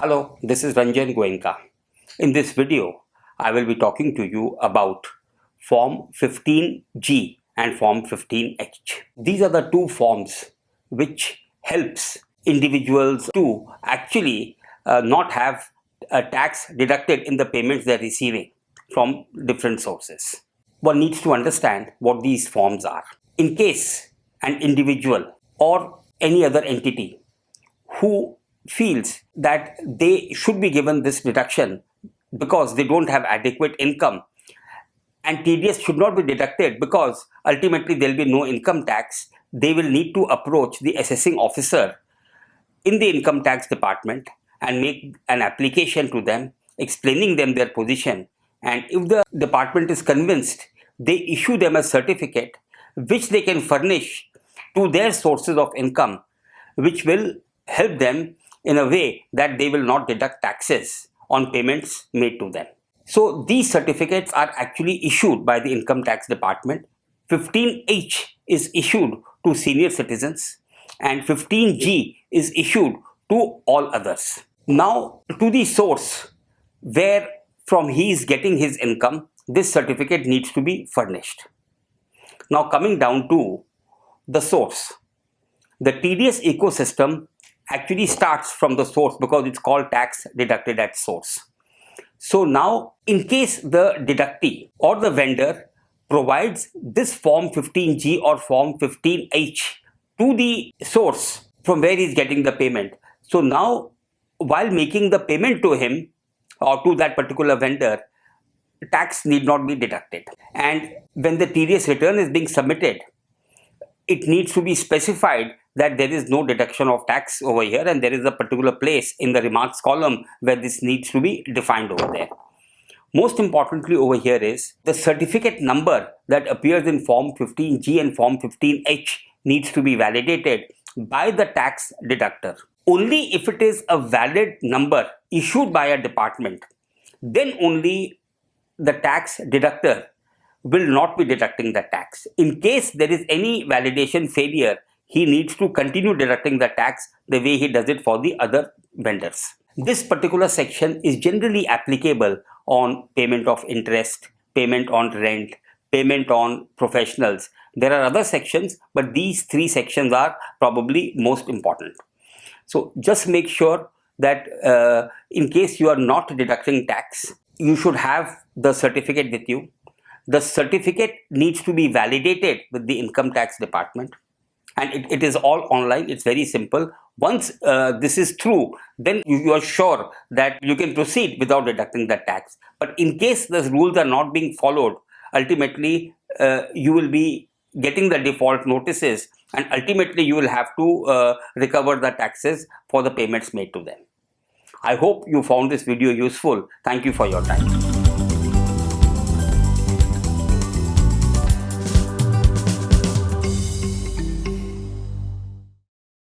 Hello, this is Ranjan Goenka. In this video, I will be talking to you about Form 15G and Form 15H. These are the two forms which helps individuals to actually not have a tax deducted in the payments they're receiving from different sources. One needs to understand what these forms are. In case an individual or any other entity who feels that they should be given this deduction because they don't have adequate income, and TDS should not be deducted because ultimately there will be no income tax, they will need to approach the assessing officer in the income tax department and make an application to them explaining them their position. And if the department is convinced, they issue them a certificate which they can furnish to their sources of income, which will help them in a way that they will not deduct taxes on payments made to them. So these certificates are actually issued by the income tax department. 15H is issued to senior citizens and 15G is issued to all others. Now, to the source where from he is getting his income, this certificate needs to be furnished. Now, coming down to the source, the TDS ecosystem actually starts from the source because it's called tax deducted at source. So now, in case the deductee or the vendor provides this Form 15G or Form 15H to the source from where he's getting the payment, so now while making the payment to him or to that particular vendor, tax need not be deducted. And when the TDS return is being submitted, it needs to be specified that there is no deduction of tax over here, and there is a particular place in the remarks column where this needs to be defined over there. Most importantly over here is the certificate number that appears in Form 15G and Form 15H needs to be validated by the tax deductor. Only if it is a valid number issued by a department, then only the tax deductor will not be deducting the tax. In case there is any validation failure, he needs to continue deducting the tax the way he does it for the other vendors. This particular section is generally applicable on payment of interest, payment on rent, payment on professionals. There are other sections, but these three sections are probably most important. So just make sure that in case you are not deducting tax, you should have the certificate with you. The certificate needs to be validated with the income tax department, and it is all online. It's very simple. Once this is true, then you are sure that you can proceed without deducting the tax. But in case the rules are not being followed, ultimately you will be getting the default notices, and ultimately you will have to recover the taxes for the payments made to them. I hope you found this video useful. Thank you for your time.